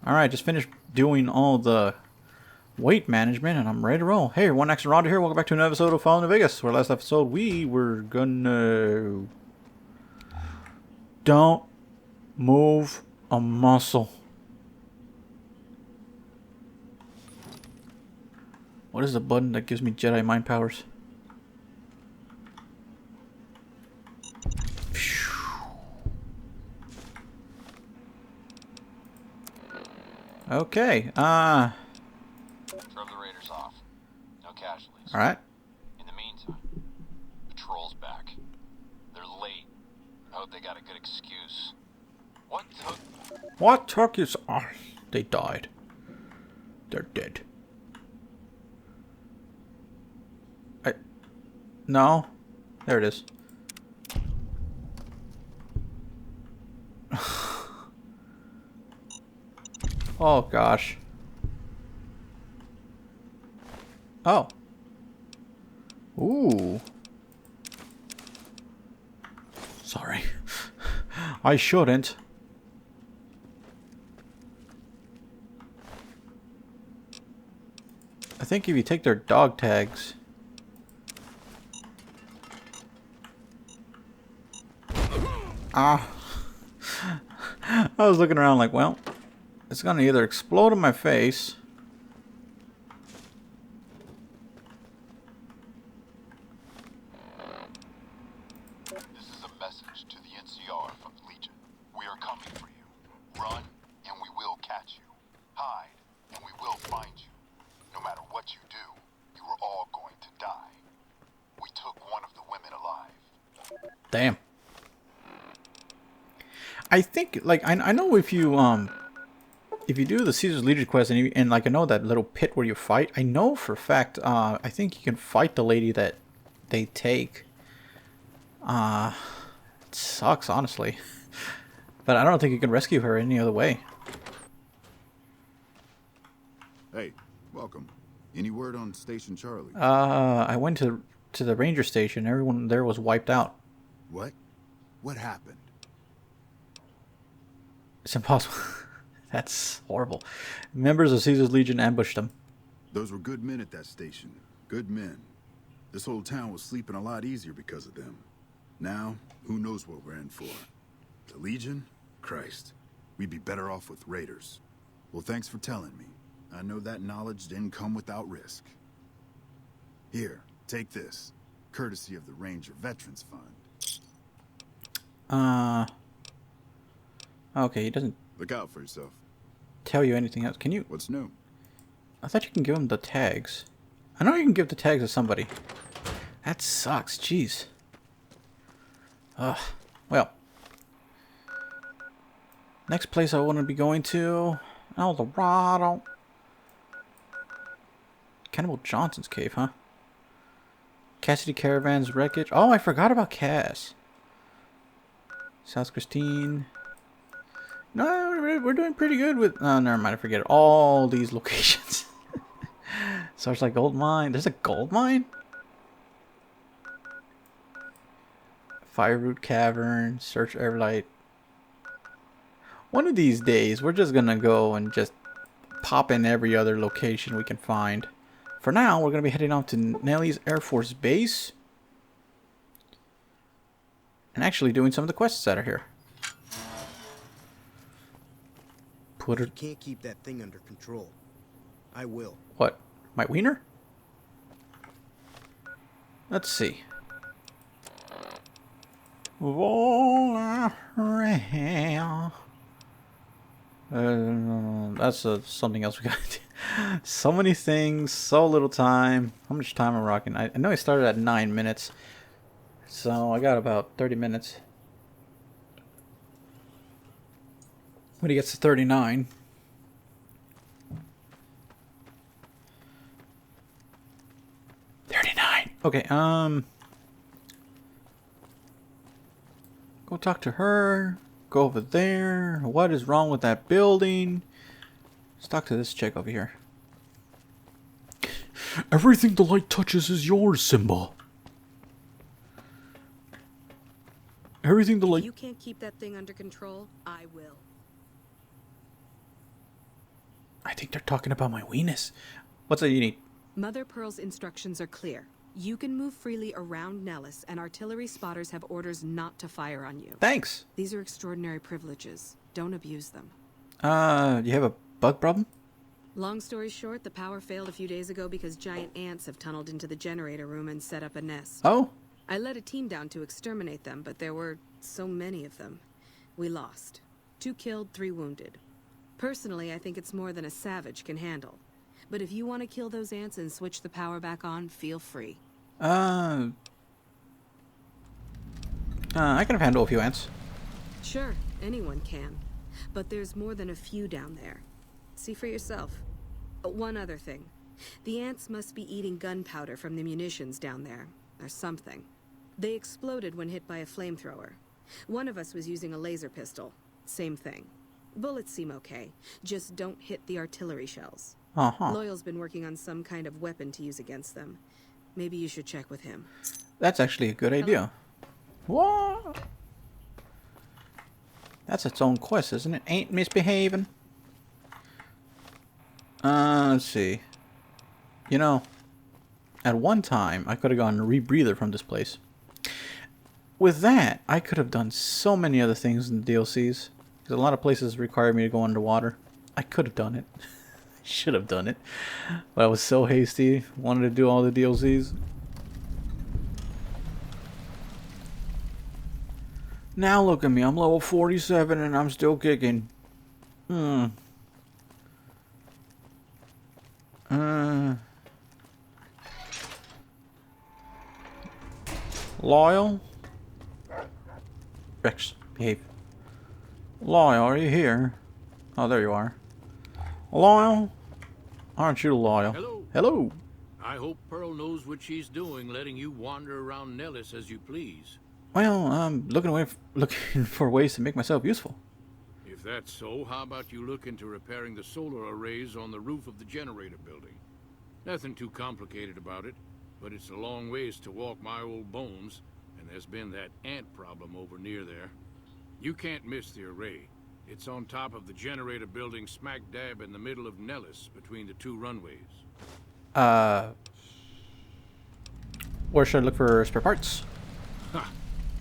Alright, just finished doing all the weight management and I'm ready to roll. Hey everyone, Action Roger here. Welcome back to another episode of Falling to Vegas. Where last episode we were gonna... Don't move a muscle. What is the button that gives me Jedi mind powers? Okay, Throw the raiders off. No casualties. alright. In the meantime, patrol's back. They're late. I hope they got a good excuse. What took his... Oh, they died. They're dead. No. There it is. Oh, gosh. Oh. Ooh. Sorry. I shouldn't. I think if you take their dog tags... Ah. I was looking around like, well, it's gonna either explode in my face. This is a message to the NCR from the Legion. We are coming for you. Run, and we will catch you. Hide, and we will find you. No matter what you do, you are all going to die. We took one of the women alive. Damn. I think, like, I know if you do the Caesar's Legion quest and like I know that little pit where you fight, I know for a fact, I think you can fight the lady that they take. It sucks, honestly. But I don't think you can rescue her any other way. Hey, welcome. Any word on Station Charlie? I went to the ranger station. Everyone there was wiped out. What? What happened? It's impossible. That's horrible. Members of Caesar's Legion ambushed them. Those were good men at that station. Good men. This whole town was sleeping a lot easier because of them. Now, who knows what we're in for? The Legion? Christ. We'd be better off with raiders. Well, thanks for telling me. I know that knowledge didn't come without risk. Here, take this. Courtesy of the Ranger Veterans Fund. Okay, he doesn't Look out for yourself. tell you anything else. Can you? What's new? I thought you can give him the tags. I know you can give the tags to somebody. That sucks. Jeez. Ugh. Well. Next place I want to be going to... Eldorado. Cannibal Johnson's cave, huh? Cassidy Caravan's wreckage. Oh, I forgot about Cass. South Christine. No, we're doing pretty good with... Oh, never mind. I forget all these locations. Searchlight Gold Mine. There's a gold mine? Fireroot Cavern. Search Everlight. One of these days, we're just gonna go and just pop in every other location we can find. For now, we're gonna be heading off to Nelly's Air Force Base. And actually doing some of the quests that are here. Put it... Can't keep that thing under control. I will. What? My wiener? Let's see. That's something else we gotta do. So many things, so little time. How much time am I rocking? I know I started at 9 minutes. So I got about 30 minutes. When he gets to 39. Okay, go talk to her. Go over there. What is wrong with that building? Let's talk to this chick over here. Everything the light touches is yours, Simba. Everything the light... You can't keep that thing under control, I will. I think they're talking about my weenus. What's that you need? Mother Pearl's instructions are clear. You can move freely around Nellis, and artillery spotters have orders not to fire on you. Thanks. These are extraordinary privileges. Don't abuse them. You have a bug problem? Long story short, the power failed a few days ago because giant ants have tunneled into the generator room and set up a nest. Oh? I led a team down to exterminate them, but there were so many of them. We lost. 2 killed, 3 wounded. Personally, I think it's more than a savage can handle. But if you want to kill those ants and switch the power back on, feel free. I can handle a few ants. Sure, anyone can. But there's more than a few down there. See for yourself. One other thing. The ants must be eating gunpowder from the munitions down there, or something. They exploded when hit by a flamethrower. One of us was using a laser pistol. Same thing. Bullets seem okay. Just don't hit the artillery shells. Loyal's been working on some kind of weapon to use against them. Maybe you should check with him. That's actually a good idea. What? That's its own quest, isn't it? Ain't misbehaving. Let's see. You know, at one time, I could have gotten a rebreather from this place. With that, I could have done so many other things in the DLCs. Because a lot of places require me to go underwater. I could have done it. Should have done it. But I was so hasty. Wanted to do all the DLCs. Now look at me. I'm level 47 and I'm still kicking. Loyal? Rex, behave. Loyal, are you here? Oh, there you are. Loyal? Aren't you loyal? Hello. Hello. I hope Pearl knows what she's doing, letting you wander around Nellis as you please. Well, I'm looking for ways to make myself useful. If that's so, how about you look into repairing the solar arrays on the roof of the generator building? Nothing too complicated about it, but it's a long ways to walk my old bones, and there's been that ant problem over near there. You can't miss the array. It's on top of the generator building smack dab in the middle of Nellis, between the 2 runways. Where should I look for spare parts? Ha!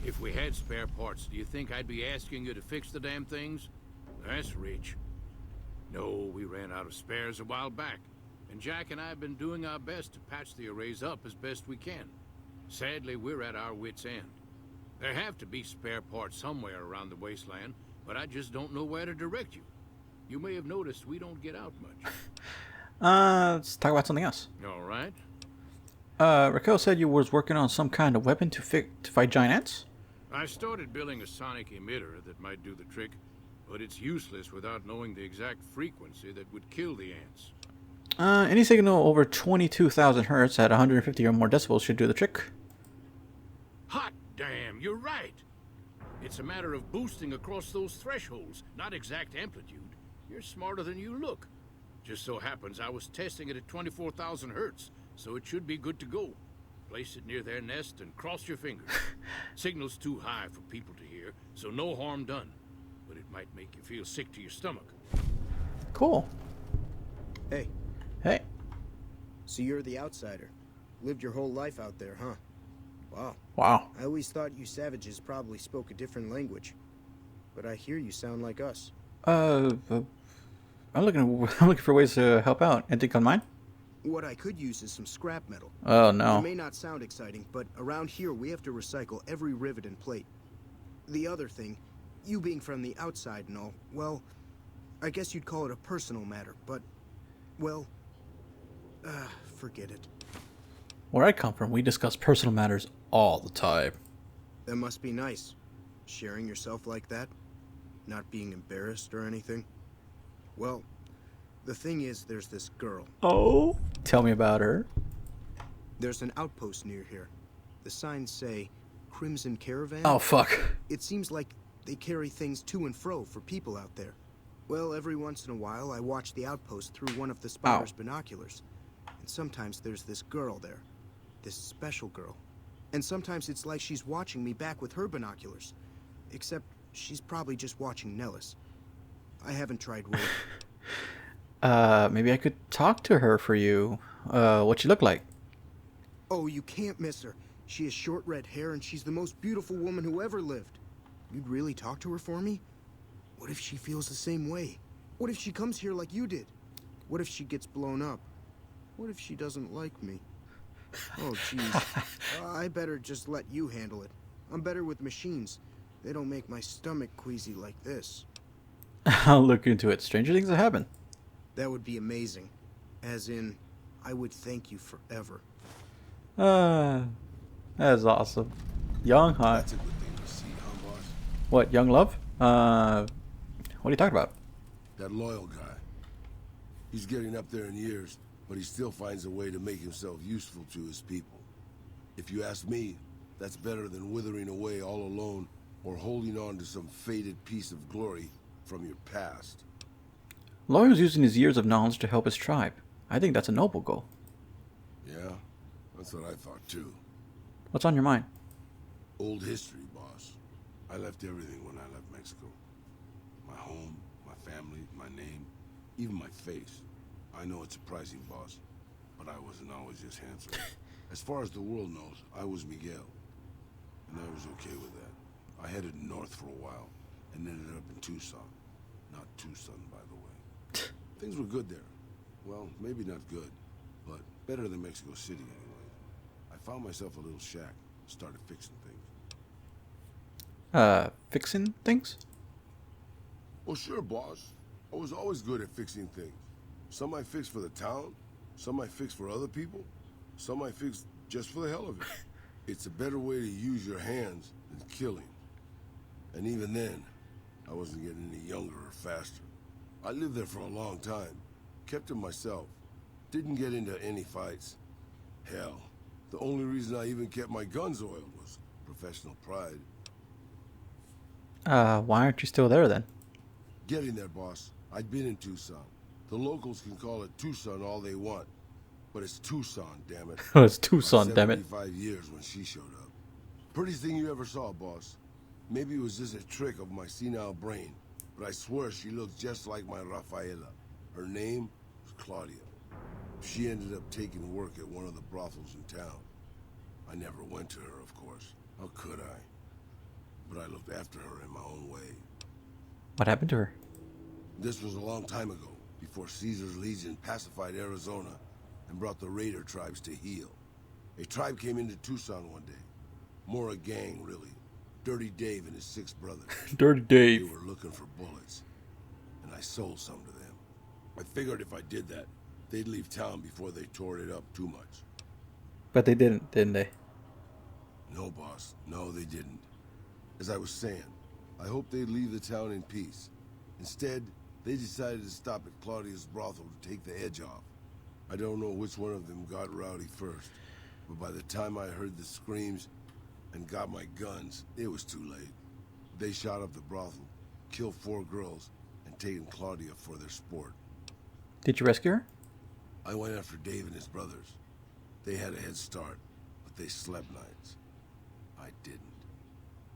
If we had spare parts, do you think I'd be asking you to fix the damn things? That's rich. No, we ran out of spares a while back, and Jack and I have been doing our best to patch the arrays up as best we can. Sadly, we're at our wits' end. There have to be spare parts somewhere around the wasteland, but I just don't know where to direct you. You may have noticed we don't get out much. Let's talk about something else. All right. Raquel said you was working on some kind of weapon to fight giant ants? I started building a sonic emitter that might do the trick, but it's useless without knowing the exact frequency that would kill the ants. Any signal over 22,000 hertz at 150 or more decibels should do the trick. Hot damn, you're right. It's a matter of boosting across those thresholds, not exact amplitude. You're smarter than you look. Just so happens I was testing it at 24,000 hertz, so it should be good to go. Place it near their nest and cross your fingers. Signal's too high for people to hear, so no harm done. But it might make you feel sick to your stomach. Cool. Hey, Hey. so you're the outsider. Lived your whole life out there, huh? Wow. Wow. I always thought you savages probably spoke a different language. But I hear you sound like us. I'm looking for ways to help out. Anything on mine? What I could use is some scrap metal. Oh It no. may not sound exciting, but around here we have to recycle every rivet and plate. The other thing, you being from the outside and all, well, I guess you'd call it a personal matter, but, well, forget it. Where I come from, we discuss personal matters all the time. That must be nice, sharing yourself like that, not being embarrassed or anything. Well, the thing is, there's this girl. Oh? Tell me about her. There's an outpost near here. The signs say Crimson Caravan. Oh, fuck. It seems like they carry things to and fro for people out there. Well, every once in a while, I watch the outpost through one of the spotter's binoculars. And sometimes there's this girl there. This special girl. And sometimes it's like she's watching me back with her binoculars. Except she's probably just watching Nellis. I haven't tried waiting. Maybe I could talk to her for you. What she look like? Oh, you can't miss her. She has short red hair and she's the most beautiful woman who ever lived. You'd really talk to her for me? What if she feels the same way? What if she comes here like you did? What if she gets blown up? What if she doesn't like me? Oh, jeez. I better just let you handle it. I'm better with machines. They don't make my stomach queasy like this. I'll look into it. Stranger things have happened. That would be amazing. As in, I would thank you forever. Uh, that's awesome. Young, huh? That's a good thing to see, huh, boss? What, young love? What are you talking about? That loyal guy. He's getting up there in years, but he still finds a way to make himself useful to his people. If you ask me, that's better than withering away all alone or holding on to some faded piece of glory from your past. Loyal's using his years of knowledge to help his tribe. I think that's a noble goal. Yeah, that's what I thought too. What's on your mind? Old history, boss. I left everything when I left Mexico. My home, my family, my name, even my face. I know it's surprising, boss, but I wasn't always just handsome. As far as the world knows, I was Miguel, and I was okay with that. I headed north for a while, and ended up in Tucson. Not Tucson, by the way. Things were good there. Well, maybe not good, but better than Mexico City anyway. I found myself a little shack, started fixing things. Fixing things? Well, sure, boss. I was always good at fixing things. Some I fixed for the town, some I fixed for other people, some I fixed just for the hell of it. It's a better way to use your hands than killing. And even then, I wasn't getting any younger or faster. I lived there for a long time, kept to myself, didn't get into any fights. Hell, the only reason I even kept my guns oiled was professional pride. Why aren't you still there then? Getting there, boss. I'd been in Tucson. The locals can call it Tucson all they want, but it's Tucson, damn it. Oh, it's Tucson, damn it. 75 years when she showed up. Prettiest thing you ever saw, boss. Maybe it was just a trick of my senile brain, but I swear she looked just like my Rafaela. Her name was Claudia. She ended up taking work at one of the brothels in town. I never went to her, of course. How could I? But I looked after her in my own way. What happened to her? This was a long time ago, before Caesar's Legion pacified Arizona and brought the raider tribes to heel. A tribe came into Tucson one day. More a gang, really. Dirty Dave and his 6 brothers. Dirty They Dave. were looking for bullets, and I sold some to them. I figured if I did that, they'd leave town before they tore it up too much. But they didn't they? No, boss. No, they didn't. As I was saying, I hoped they'd leave the town in peace. Instead, they decided to stop at Claudia's brothel to take the edge off. I don't know which one of them got rowdy first, but by the time I heard the screams and got my guns, it was too late. They shot up the brothel, killed 4 girls, and taken Claudia for their sport. Did you rescue her? I went after Dave and his brothers. They had a head start, but they slept nights. I didn't.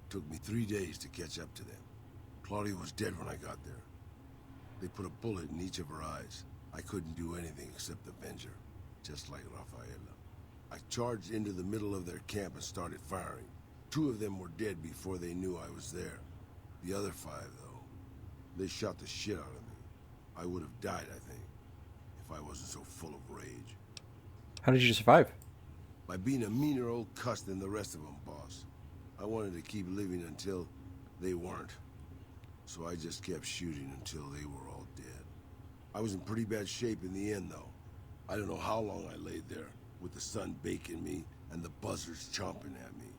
Took me 3 days to catch up to them. Claudia was dead when I got there. They put a bullet in each of her eyes. I couldn't do anything except avenge her, just like Rafaela. I charged into the middle of their camp and started firing. 2 of them were dead before they knew I was there. The other 5, though, they shot the shit out of me. I would have died, I think, if I wasn't so full of rage. How did you survive? By being a meaner old cuss than the rest of them, boss. I wanted to keep living until they weren't. So I just kept shooting until they were all dead. I was in pretty bad shape in the end, though. I don't know how long I laid there, with the sun baking me and the buzzards chomping at me.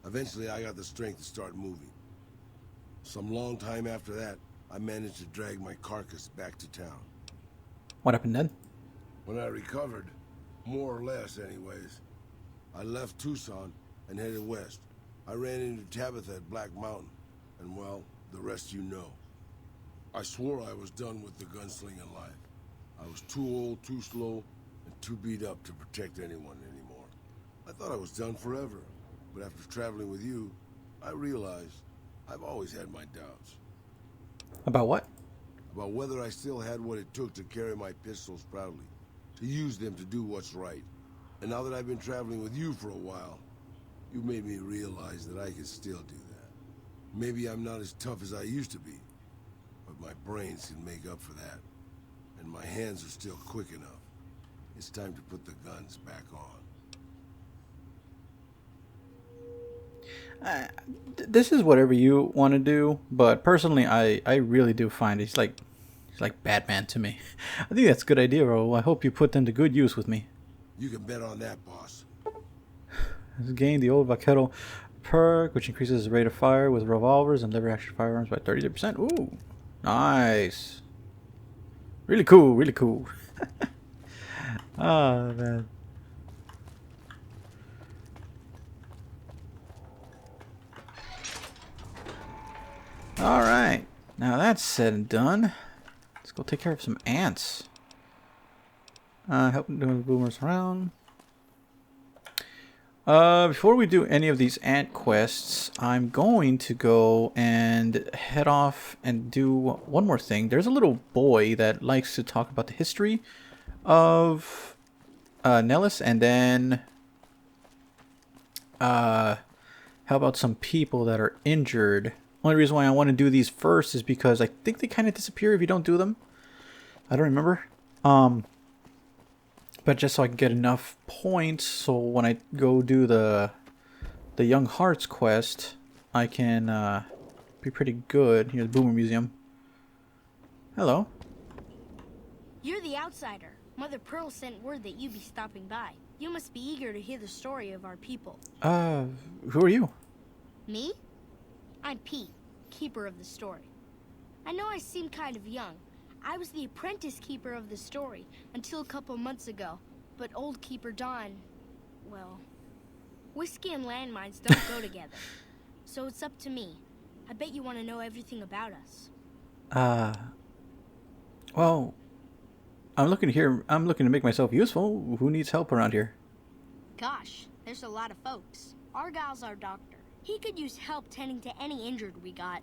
Eventually, I got the strength to start moving. Some long time after that, I managed to drag my carcass back to town. What happened then? When I recovered, more or less anyways, I left Tucson and headed west. I ran into Tabitha at Black Mountain, and well, the rest you know. I swore I was done with the gunslinging life. I was too old, too slow, and too beat up to protect anyone anymore. I thought I was done forever, but after traveling with you, I realized I've always had my doubts. About what? about whether I still had what it took to carry my pistols proudly, to use them to do what's right. And now that I've been traveling with you for a while, you made me realize that I can still do that. Maybe I'm not as tough as I used to be, but my brains can make up for that. And my hands are still quick enough. It's time to put the guns back on. This is whatever you want to do, but personally, I really do find he's like Batman to me. I think that's a good idea, bro. I hope you put them to good use with me. You can bet on that, boss. Gain the old Vaquero perk, which increases the rate of fire with revolvers and lever action firearms by 30%. Ooh, nice. Really cool, really cool. Oh, man. Alright, now that's said and done. Let's go take care of some ants. Help them move boomers around. Before we do any of these ant quests, I'm going to go and head off and do one more thing. There's a little boy that likes to talk about the history of Nellis, and then help out some people that are injured. Only reason why I want to do these first is because I think they kind of disappear if you don't do them. I don't remember. But just so I can get enough points, so when I go do the Young Hearts quest, I can be pretty good. Here's the Boomer Museum. Hello. You're the outsider. Mother Pearl sent word that you'd be stopping by. You must be eager to hear the story of our people. Who are you? Me? I'm Pete, keeper of the story. I know I seem kind of young. I was the apprentice keeper of the story until a couple months ago. But old keeper Don, well, whiskey and landmines don't go together. So it's up to me. I bet you want to know everything about us. Well, I'm looking to make myself useful. Who needs help around here? Gosh, there's a lot of folks. Argyle's our doctor. He could use help tending to any injured we got.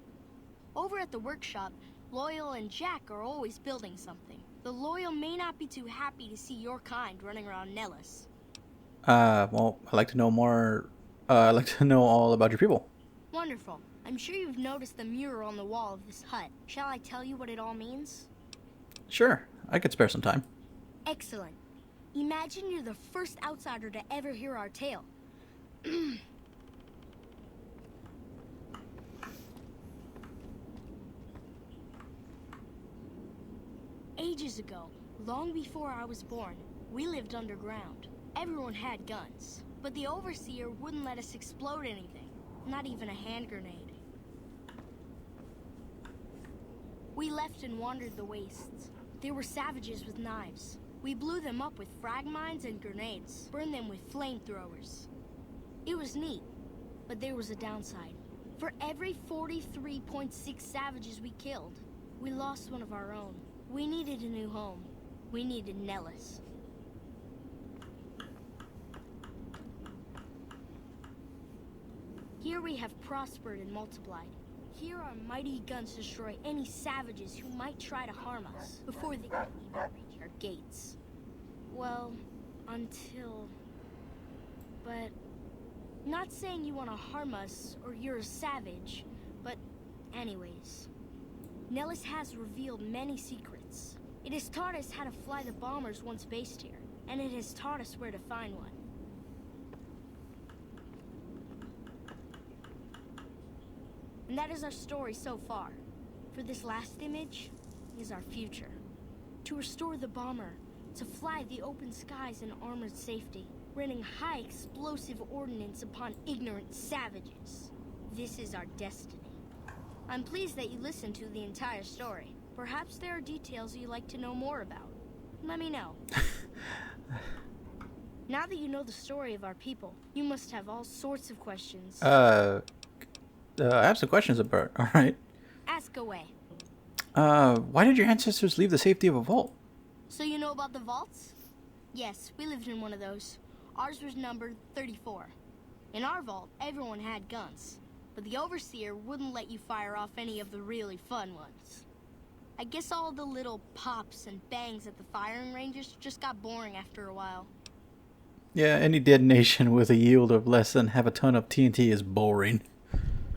Over at the workshop, Loyal and Jack are always building something. The Loyal may not be too happy to see your kind running around Nellis. Well, I'd like to know more. I'd like to know all about your people. Wonderful. I'm sure you've noticed the mural on the wall of this hut. Shall I tell you what it all means? Sure, I could spare some time. Excellent. Imagine you're the first outsider to ever hear our tale. Ages ago, long before I was born, we lived underground. Everyone had guns, but the Overseer wouldn't let us explode anything, not even a hand grenade. We left and wandered the wastes. There were savages with knives. We blew them up with frag mines and grenades, burned them with flamethrowers. It was neat, but there was a downside. For every 43.6 savages we killed, we lost one of our own. We needed a new home. We needed Nellis. Here we have prospered and multiplied. Here our mighty guns destroy any savages who might try to harm us before they can even reach our gates. Well, until... But... Not saying you want to harm us or you're a savage, but anyways. Nellis has revealed many secrets. It has taught us how to fly the bombers once based here, and it has taught us where to find one. And that is our story so far. For this last image is our future. To restore the bomber, to fly the open skies in armored safety, raining high explosive ordnance upon ignorant savages. This is our destiny. I'm pleased that you listened to the entire story. Perhaps there are details you'd like to know more about. Let me know. Now that you know the story of our people, you must have all sorts of questions. I have some questions about. All right. Ask away. Why did your ancestors leave the safety of a vault? So you know about the vaults? Yes, we lived in one of those. Ours was numbered 34. In our vault, everyone had guns. But the Overseer wouldn't let you fire off any of the really fun ones. I guess all the little pops and bangs at the firing ranges just got boring after a while. Yeah, any detonation with a yield of less than half a ton of TNT is boring.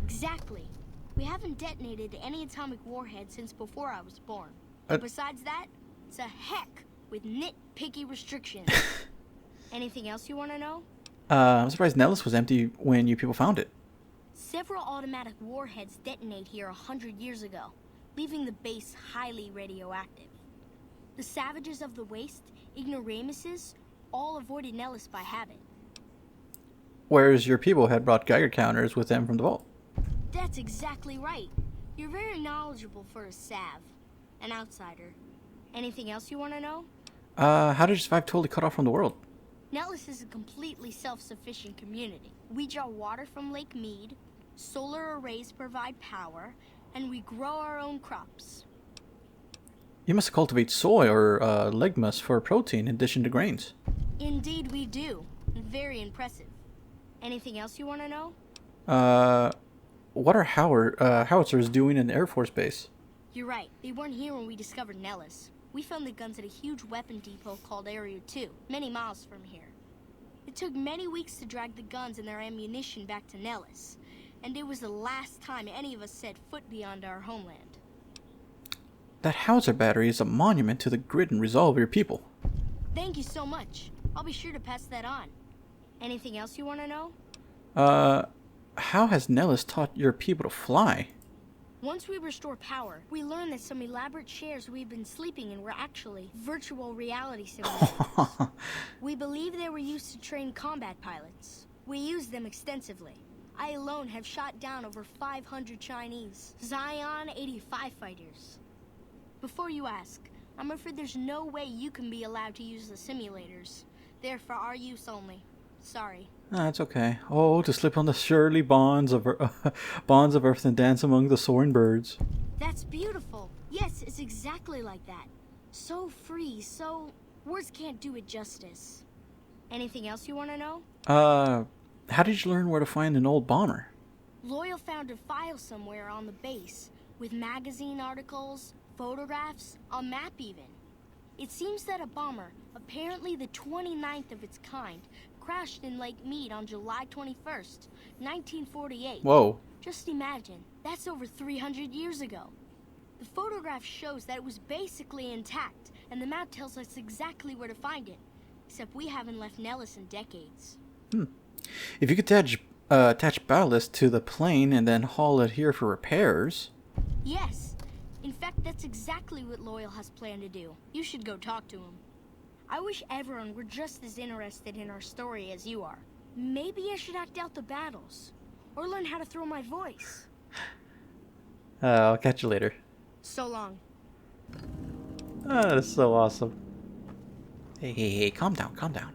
Exactly. We haven't detonated any atomic warheads since before I was born. But besides that, it's a heck with nitpicky restrictions. Anything else you want to know? I'm surprised Nellis was empty when you people found it. Several automatic warheads detonate here 100 years ago, leaving the base highly radioactive. The savages of the waste, ignoramuses, all avoided Nellis by habit. Whereas your people had brought Geiger counters with them from the vault. That's exactly right. You're very knowledgeable for a Sav, an outsider. Anything else you want to know? How did you survive totally cut off from the world? Nellis is a completely self-sufficient community. We draw water from Lake Mead, solar arrays provide power, and we grow our own crops. You must cultivate soy or legmus for protein in addition to grains. Indeed we do. Very impressive. Anything else you want to know? What are howitzers doing in the Air Force Base? You're right. They weren't here when we discovered Nellis. We found the guns at a huge weapon depot called Area 2, many miles from here. It took many weeks to drag the guns and their ammunition back to Nellis, and it was the last time any of us set foot beyond our homeland. That howitzer battery is a monument to the grit and resolve of your people. Thank you so much. I'll be sure to pass that on. Anything else you want to know? How has Nellis taught your people to fly? Once we restore power, we learned that some elaborate chairs we've been sleeping in were actually virtual reality simulators. We believe they were used to train combat pilots. We used them extensively. I alone have shot down over 500 Chinese Zion 85 fighters. Before you ask, I'm afraid there's no way you can be allowed to use the simulators. They're for our use only. Sorry. That's okay. Oh, to slip on the surely bonds of earth and dance among the soaring birds. That's beautiful. Yes, it's exactly like that. So free, so... words can't do it justice. Anything else you want to know? How did you learn where to find an old bomber? Loyal found a file somewhere on the base, with magazine articles, photographs, a map even. It seems that a bomber, apparently the 29th of its kind, crashed in Lake Mead on July 21st, 1948. Whoa. Just imagine, that's over 300 years ago. The photograph shows that it was basically intact, and the map tells us exactly where to find it. Except we haven't left Nellis in decades. If you could attach ballast to the plane and then haul it here for repairs... Yes. In fact, that's exactly what Loyal has planned to do. You should go talk to him. I wish everyone were just as interested in our story as you are. Maybe I should act out the battles. Or learn how to throw my voice. I'll catch you later. So long. That is so awesome. Hey, calm down, calm down.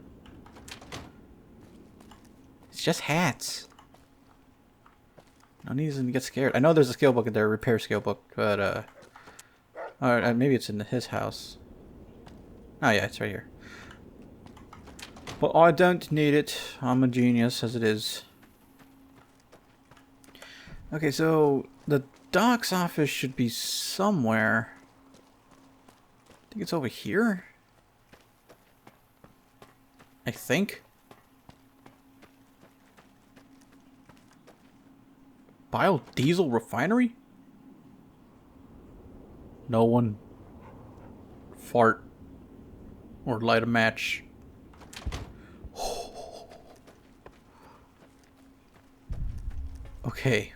It's just hats. No need to get scared. I know there's a skill book in there, a repair skill book, but, alright, maybe it's in his house. Oh yeah, it's right here. But I don't need it. I'm a genius as it is. Okay, so the doc's office should be somewhere. I think it's over here. I think. Biodiesel refinery? No one fart or light a match. Okay.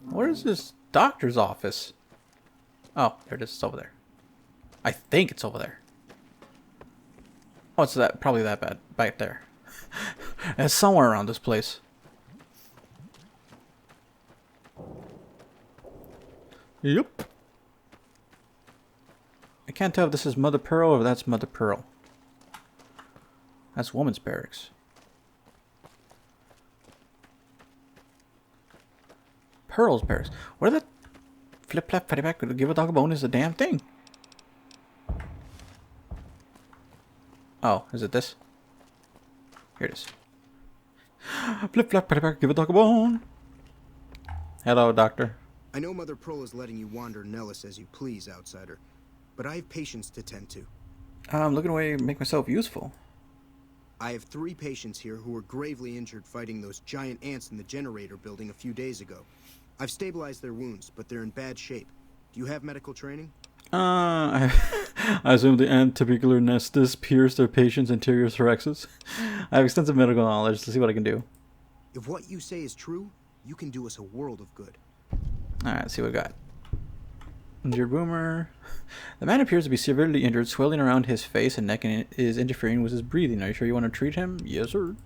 Where is this doctor's office? Oh, there it is. It's over there. I think it's over there. Oh, it's that probably that bad back there. It's somewhere around this place. Yep. I can't tell if this is Mother Pearl or that's Mother Pearl. That's woman's barracks. Pearl's barracks. What are the flip flap fatty back? Give a dog a bone is a damn thing. Oh, is it this? Here it is. Flip flap fatty back. Give a dog a bone. Hello, doctor. I know Mother Pearl is letting you wander Nellis as you please, outsider, but I have patients to tend to. I'm looking away to make myself useful. I have 3 patients here who were gravely injured fighting those giant ants in the generator building a few days ago. I've stabilized their wounds, but they're in bad shape. Do you have medical training? I, I assume the ant tubercular nestis pierced their patient's anterior thoraxes. I have extensive medical knowledge to see what I can do. If what you say is true, you can do us a world of good. Alright, let's see what we got. Injured boomer. The man appears to be severely injured, swelling around his face and neck, and is interfering with his breathing. Are you sure you want to treat him? Yes, sir.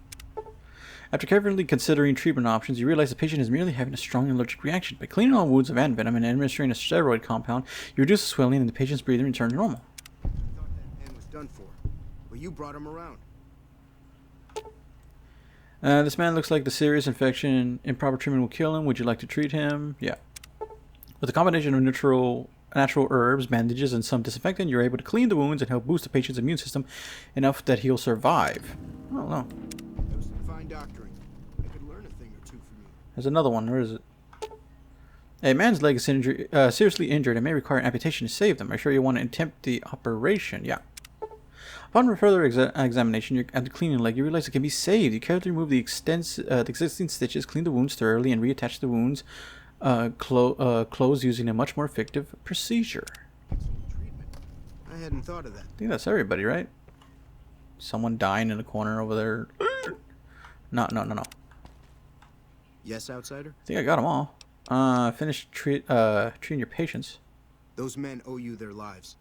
After carefully considering treatment options, you realize the patient is merely having a strong allergic reaction. By cleaning all wounds of ant venom and administering a steroid compound, you reduce the swelling and the patient's breathing returns to normal. I thought that man was done for, but you brought him around. This man looks like the serious infection. Improper treatment will kill him. Would you like to treat him? Yeah. With a combination of natural herbs, bandages, and some disinfectant, you're able to clean the wounds and help boost the patient's immune system enough that he'll survive. Oh, no. That was some fine doctoring. I could learn a thing or two from you. There's another one. Where is it? A man's leg is seriously injured and may require amputation to save them. Are you sure you want to attempt the operation? Yeah. Upon further examination at the cleaning leg, you realize it can be saved. You carefully remove the existing stitches, clean the wounds thoroughly, and reattach the wounds closed using a much more effective procedure. Treatment. I hadn't thought of that. I think that's everybody, right? Someone dying in the corner over there. No. Yes, outsider? I think I got them all. Finish treating your patients. Those men owe you their lives.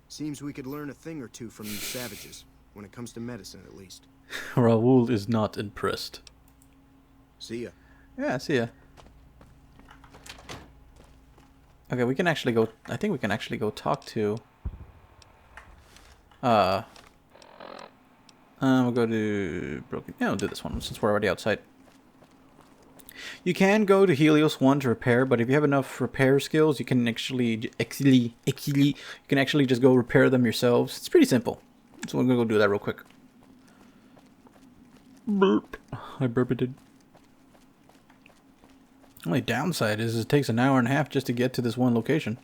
Seems we could learn a thing or two from these savages, when it comes to medicine at least. Raoul is not impressed. See ya. Yeah, see ya. Okay, we can actually go... I think we can actually go talk to... we'll go to... Broken... Yeah, we'll do this one, since we're already outside. You can go to Helios 1 to repair, but if you have enough repair skills, you can actually just go repair them yourselves. It's pretty simple. So we're gonna go do that real quick. Burp. I burped. Only downside is it takes an hour and a half just to get to this one location.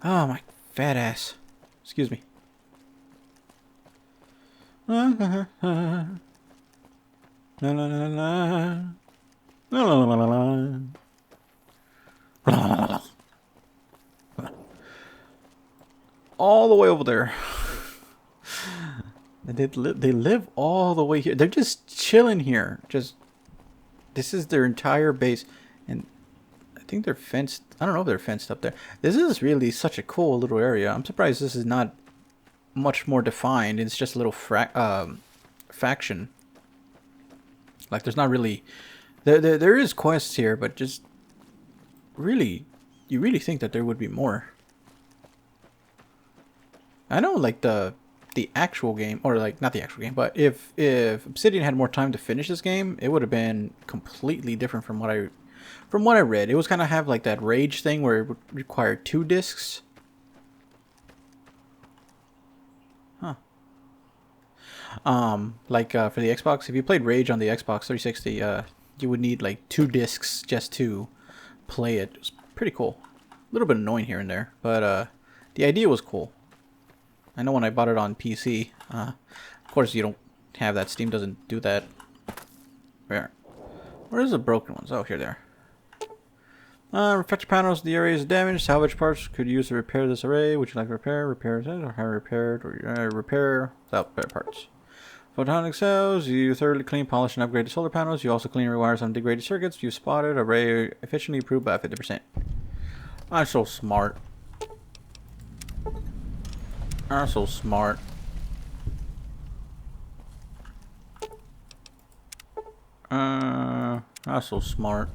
Oh, my fat ass. Excuse me. La la la la. All the way over there. They live all the way here. They're just chilling here. This is their entire base, and I think they're fenced. I don't know if they're fenced up there. This is really such a cool little area. I'm surprised this is not much more defined. It's just a little faction. Like there's not really. There is quests here, but just really, you really think that there would be more. I know, like the actual game, or like not the actual game, but if Obsidian had more time to finish this game, it would have been completely different from what I read. It was kind of have like that rage thing where it would require 2 discs. Huh. Like for the Xbox, if you played Rage on the Xbox 360, you would need like 2 discs just to play it. It was pretty cool. A little bit annoying here and there, but the idea was cool. I know when I bought it on PC, of course you don't have that. Steam doesn't do that. Where's the broken ones? Oh, here they are. Reflector panels, the array is damaged. Salvage parts could use to repair this array. Would you like to repair? Repair it, or have it repaired, or repair without spare parts. Photonic cells, you thoroughly clean, polish, and upgrade the solar panels. You also clean and rewire some degraded circuits. You spotted array efficiently improved by 50%. I'm so smart. I'm so smart. I'm so smart.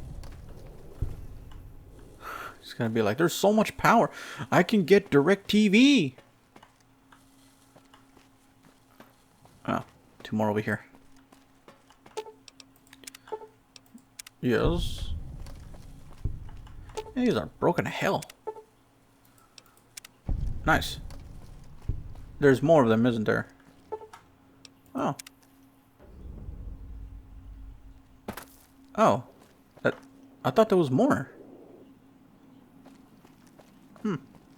It's gonna be like, there's so much power. I can get direct TV. Oh, 2 more over here. Yes. These are broken to hell. Nice. There's more of them, isn't there? Oh. Oh. I thought there was more.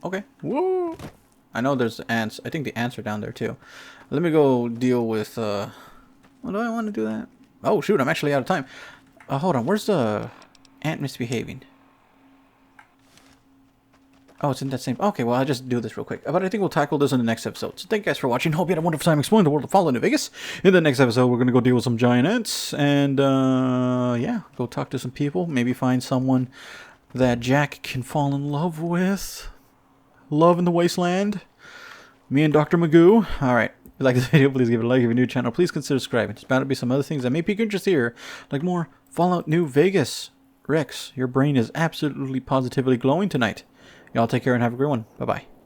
Okay. Woo! I know there's ants. I think the ants are down there too. Let me go deal with, oh, do I want to do that? Oh, shoot, I'm actually out of time. Hold on, where's the ant misbehaving? Oh, it's in that same... Okay, well, I'll just do this real quick. But I think we'll tackle this in the next episode. So thank you guys for watching. Hope you had a wonderful time exploring the world of Fallout New Vegas. In the next episode, we're going to go deal with some giant ants. And, yeah, go talk to some people. Maybe find someone that Jack can fall in love with. Love in the Wasteland. Me and Dr. Magoo. Alright. If you like this video, please give it a like. If you're new to the channel, please consider subscribing. There's bound to be some other things that may pique your interest here. Like more Fallout New Vegas. Rex, your brain is absolutely positively glowing tonight. Y'all take care and have a great one. Bye-bye.